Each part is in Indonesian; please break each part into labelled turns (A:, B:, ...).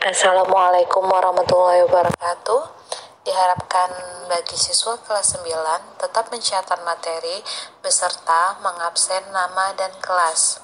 A: Assalamualaikum warahmatullahi wabarakatuh. Diharapkan bagi siswa kelas 9 tetap mencatat materi beserta mengabsen nama dan kelas.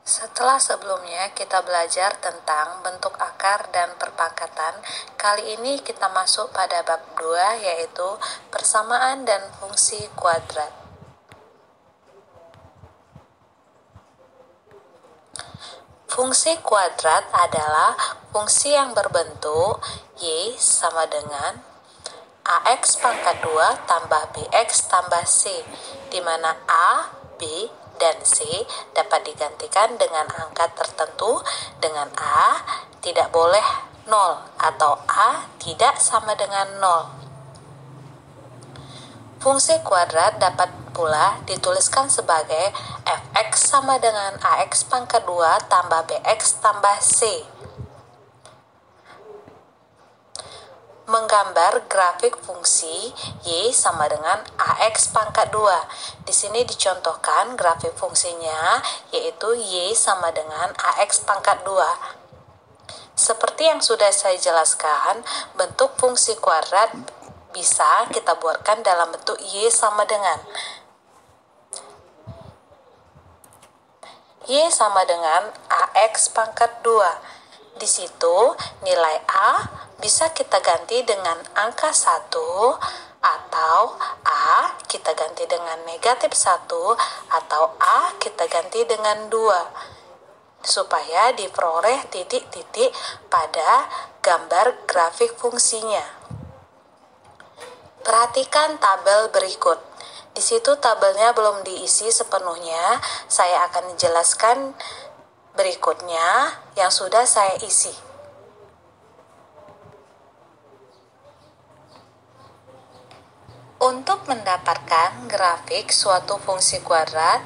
A: Setelah sebelumnya kita belajar tentang bentuk akar dan perpangkatan, kali ini kita masuk pada bab 2 yaitu persamaan dan fungsi kuadrat. Fungsi kuadrat adalah fungsi yang berbentuk Y sama dengan AX pangkat 2 tambah BX tambah C, di mana A, B, dan C dapat digantikan dengan angka tertentu dengan A tidak boleh 0 atau A tidak sama dengan 0. Fungsi kuadrat dapat pula dituliskan sebagai fx sama dengan ax pangkat 2 tambah bx tambah c. Menggambar grafik fungsi y sama dengan ax pangkat 2. Di sini dicontohkan grafik fungsinya yaitu y sama dengan ax pangkat 2. Seperti yang sudah saya jelaskan, bentuk fungsi kuadrat bisa kita buatkan dalam bentuk y sama dengan y sama dengan ax pangkat 2. Di situ nilai a bisa kita ganti dengan angka 1 atau a kita ganti dengan negatif 1 atau a kita ganti dengan 2 supaya diperoleh titik-titik pada gambar grafik fungsinya. Perhatikan tabel berikut. Di situ tabelnya belum diisi sepenuhnya. Saya akan menjelaskan berikutnya yang sudah saya isi. Untuk mendapatkan grafik suatu fungsi kuadrat,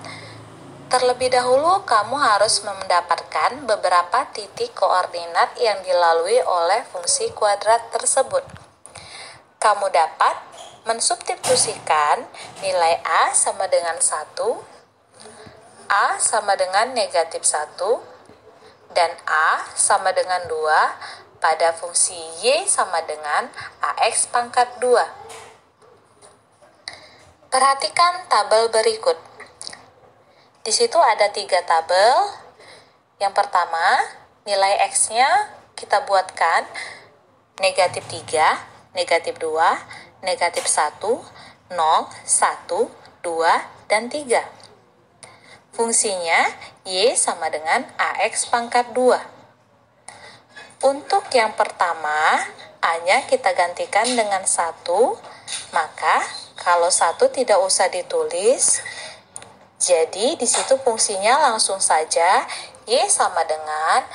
A: terlebih dahulu kamu harus mendapatkan beberapa titik koordinat yang dilalui oleh fungsi kuadrat tersebut. Kamu dapat mensubstitusikan nilai A sama dengan 1, A sama dengan negatif 1, dan A sama dengan 2 pada fungsi Y sama dengan AX pangkat 2. Perhatikan tabel berikut. Di situ ada 3 tabel. Yang pertama, nilai X-nya kita buatkan negatif 3, negatif 2, negatif 1, 0, 1, 2, dan 3. Fungsinya Y sama dengan AX pangkat 2. Untuk yang pertama, A-nya kita gantikan dengan 1, maka kalau 1 tidak usah ditulis, jadi di situ fungsinya langsung saja Y sama dengan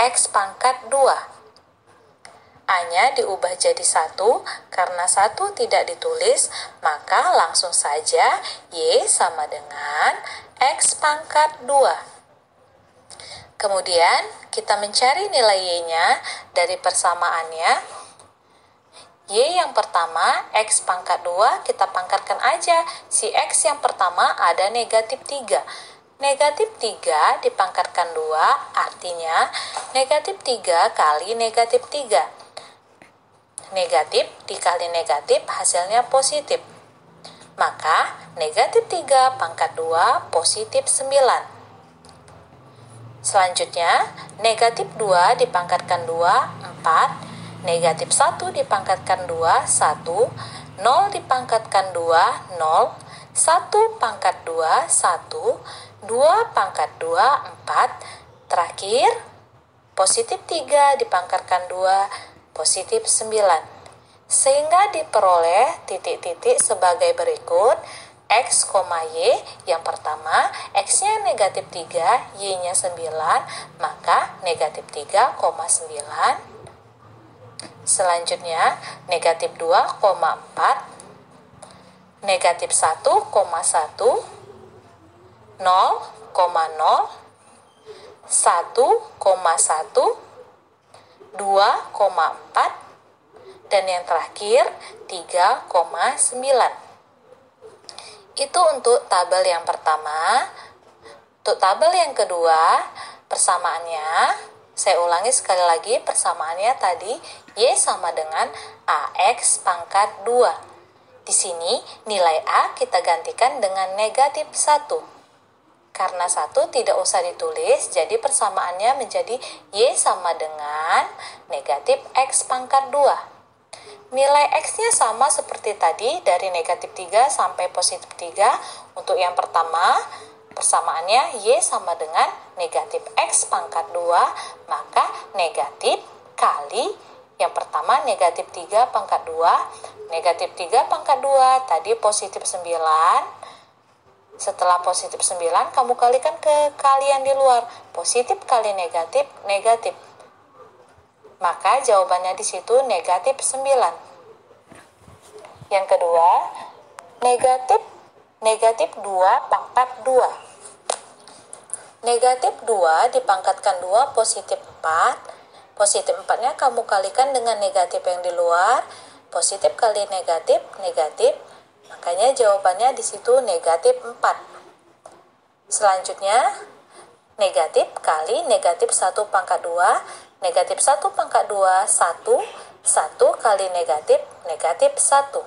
A: X pangkat 2. A-nya diubah jadi 1, karena 1 tidak ditulis, maka langsung saja Y sama dengan X pangkat 2. Kemudian kita mencari nilai Y-nya dari persamaannya. Y yang pertama, X pangkat 2, kita pangkatkan aja. Si X yang pertama ada negatif 3. Negatif 3 dipangkatkan 2, artinya negatif 3 kali negatif 3. Negatif dikali negatif hasilnya positif. Maka negatif 3 pangkat 2 positif 9. Selanjutnya negatif 2 dipangkatkan 2, 4. Negatif 1 dipangkatkan 2, 1. 0 dipangkatkan 2, 0. 1 pangkat 2, 1. 2 pangkat 2, 4. Terakhir positif 3 dipangkatkan 2, positif 9, sehingga diperoleh titik-titik sebagai berikut. X, Y, yang pertama X-nya negatif 3, Y-nya 9, maka negatif 3, 9. Selanjutnya negatif 2, 4, negatif 1, 1, 0, 0, 1, 1, 2,4, dan yang terakhir 3,9. Itu untuk tabel yang pertama. Untuk tabel yang kedua, persamaannya, saya ulangi sekali lagi, persamaannya tadi Y sama dengan AX pangkat 2. Di sini nilai A kita gantikan dengan negatif 1. Karena 1 tidak usah ditulis, jadi persamaannya menjadi Y sama dengan negatif X pangkat 2. Nilai X-nya sama seperti tadi, dari negatif 3 sampai positif 3. Untuk yang pertama, persamaannya Y sama dengan negatif X pangkat 2, maka negatif kali yang pertama negatif 3 pangkat 2, negatif 3 pangkat 2, tadi positif 9. Setelah positif 9, kamu kalikan ke kalian di luar, positif kali negatif, negatif. Maka jawabannya di situ negatif 9. Yang kedua, negatif 2 pangkat 2. Negatif 2 dipangkatkan 2 positif 4. Positif 4-nya kamu kalikan dengan negatif yang di luar. Positif kali negatif, negatif. Makanya jawabannya di situ negatif 4. Selanjutnya, negatif kali negatif 1 pangkat 2. Negatif 1 pangkat 2, 1. 1 kali negatif, negatif 1.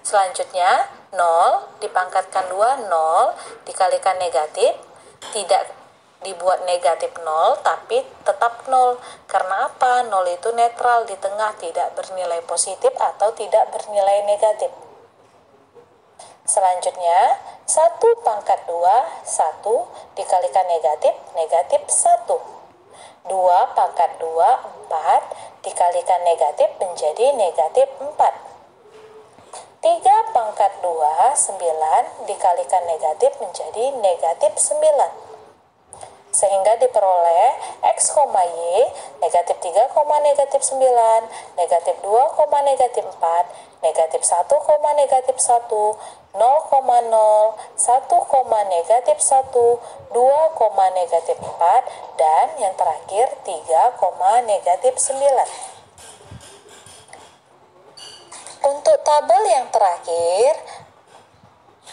A: Selanjutnya, 0 dipangkatkan 2, 0 dikalikan negatif, tidak dibuat negatif 0, tapi tetap 0. Karena apa? 0 itu netral, di tengah, tidak bernilai positif atau tidak bernilai negatif. Selanjutnya, 1 pangkat 2, 1 dikalikan negatif, negatif 1. 2 pangkat 2, 4 dikalikan negatif menjadi negatif 4. 3 pangkat 2, 9 dikalikan negatif menjadi negatif 9. Sehingga diperoleh X, Y, negatif 3, negatif 9, negatif 2, negatif 4, negatif 1, negatif 1, 0, 1, negatif 1, 2, negatif 4, dan yang terakhir 3, negatif 9. Untuk tabel yang terakhir,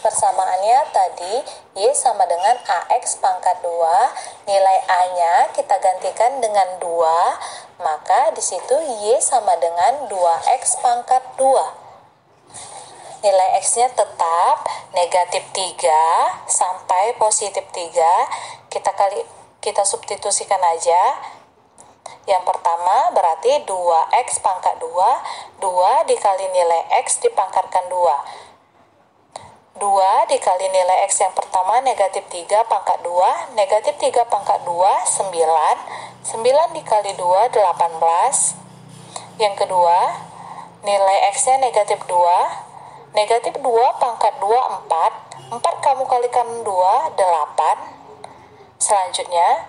A: persamaannya tadi Y sama dengan AX pangkat 2, nilai A-nya kita gantikan dengan 2, maka di situ Y sama dengan 2X pangkat 2. Nilai X-nya tetap negatif 3 sampai positif 3, kita substitusikan aja. Yang pertama berarti 2X pangkat 2, 2 dikali nilai X dipangkatkan 2. 2 dikali nilai X yang pertama negatif 3 pangkat 2, negatif 3 pangkat 2, 9. 9 dikali 2, 18. Yang kedua, nilai X-nya negatif 2. Negatif 2 pangkat 2, 4. 4 kamu kalikan 2, 8. Selanjutnya,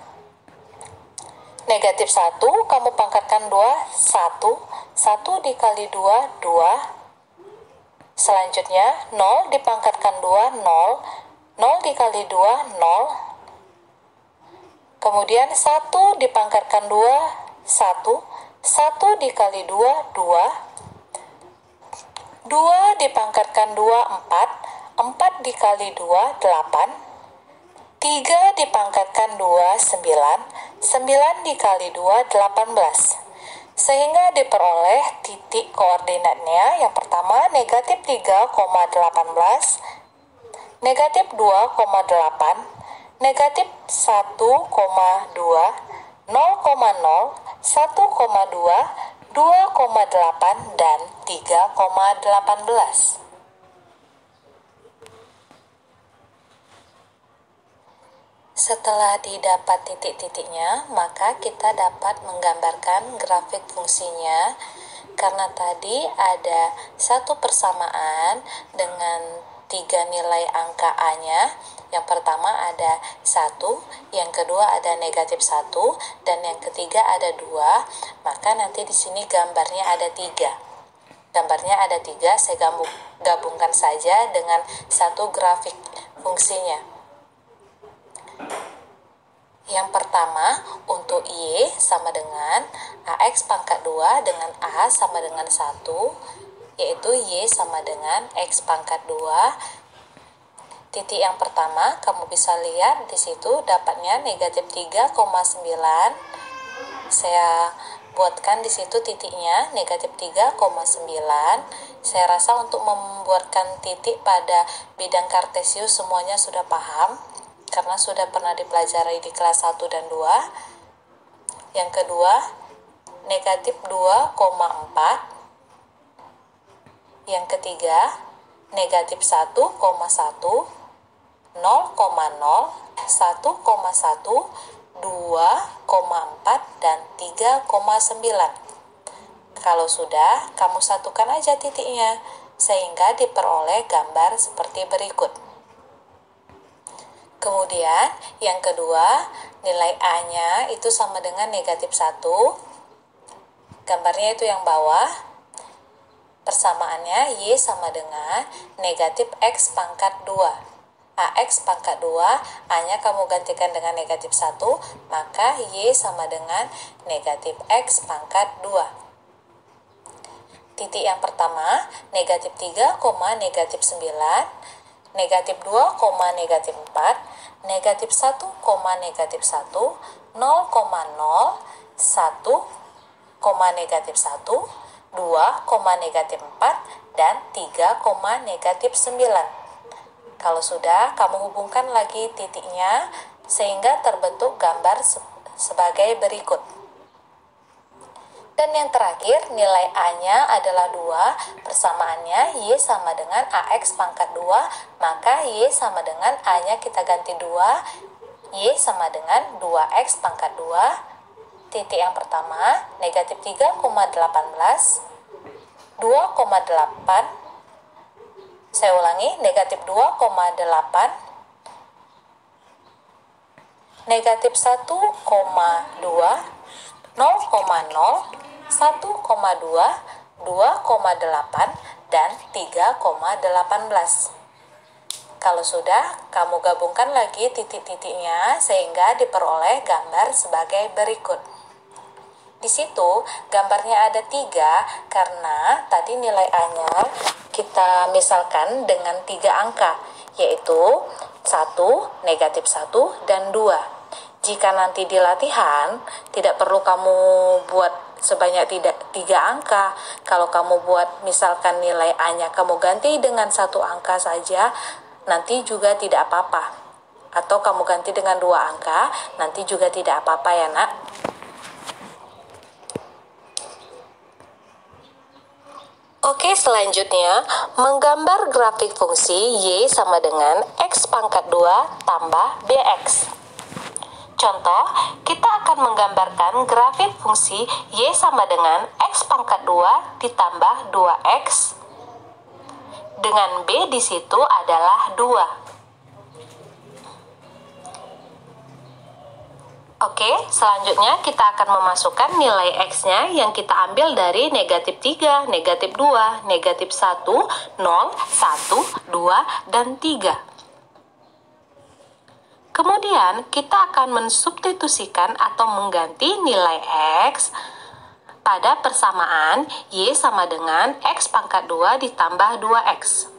A: negatif 1, kamu pangkatkan 2, 1. 1 dikali 2, 2. Selanjutnya, 0 dipangkatkan 2, 0. 0 dikali 2, 0. Kemudian 1 dipangkatkan 2, 1. 1 dikali 2, 2. 2 dipangkatkan 2, 4. 4 dikali 2, 8. 3 dipangkatkan 2, 9. 9 dikali 2, 18. Sehingga diperoleh titik koordinatnya. Yang pertama negatif 3,18, negatif 2,8, negatif 1,2, 0,0, 1,2, 2,8, dan 3,18. Setelah didapat titik-titiknya, maka kita dapat menggambarkan grafik fungsinya. Karena tadi ada satu persamaan dengan 3 nilai angka A-nya. Yang pertama ada 1, yang kedua ada negatif 1, dan yang ketiga ada 2. Maka nanti di sini gambarnya ada 3. Gambarnya ada 3, saya gabungkan saja dengan satu grafik fungsinya. Yang pertama, untuk Y sama dengan AX pangkat 2 dengan A sama dengan 1, yaitu Y sama dengan X pangkat 2. Titik yang pertama, kamu bisa lihat di situ dapatnya negatif 3,9. Saya buatkan di situ titiknya negatif 3,9. Saya rasa untuk membuatkan titik pada bidang kartesius semuanya sudah paham, karena sudah pernah dipelajari di kelas 1 dan 2. Yang kedua, negatif 2,4. Yang ketiga, negatif 1,1, 0,0, 1,1, 2,4, dan 3,9. Kalau sudah, kamu satukan aja titiknya, sehingga diperoleh gambar seperti berikut. Kemudian, yang kedua, nilai A-nya itu sama dengan negatif 1. Gambarnya itu yang bawah. Persamaannya Y sama dengan negatif X pangkat 2. AX pangkat 2, A-nya kamu gantikan dengan negatif 1, maka Y sama dengan negatif X pangkat 2. Titik yang pertama, negatif 3, negatif 9, negatif 2, negatif 4, negatif 1, negatif 1, 0,0, 1, negatif 1, 2, negatif 4, dan 3, negatif 9. Kalau sudah, kamu hubungkan lagi titiknya sehingga terbentuk gambar sebagai berikut. Dan yang terakhir, nilai A-nya adalah 2, persamaannya Y sama dengan AX pangkat 2, maka Y sama dengan A-nya kita ganti 2, Y sama dengan 2X pangkat 2. Titik yang pertama, negatif 3,18, 2,8, saya ulangi, negatif 2,8, negatif 1,2, 0,0, 1,2, 2,8, dan 3,18. Kalau sudah, kamu gabungkan lagi titik-titiknya sehingga diperoleh gambar sebagai berikut. Di situ gambarnya ada 3 karena tadi nilai A-nya kita misalkan dengan 3 angka, yaitu 1, negatif 1, dan 2. Jika nanti di latihan, tidak perlu kamu buat sebanyak 3 angka. Kalau kamu buat misalkan nilai A-nya kamu ganti dengan 1 angka saja, nanti juga tidak apa-apa. Atau kamu ganti dengan 2 angka, nanti juga tidak apa-apa ya nak. Oke, selanjutnya menggambar grafik fungsi Y sama dengan X pangkat 2 tambah BX. Contoh, kita akan menggambarkan grafik fungsi Y sama dengan X pangkat 2 ditambah 2X dengan B di situ adalah 2. Oke, selanjutnya kita akan memasukkan nilai X-nya yang kita ambil dari negatif 3, negatif 2, negatif 1, 0, 1, 2, dan 3. Kemudian kita akan mensubstitusikan atau mengganti nilai X pada persamaan Y sama dengan X pangkat 2 ditambah 2X.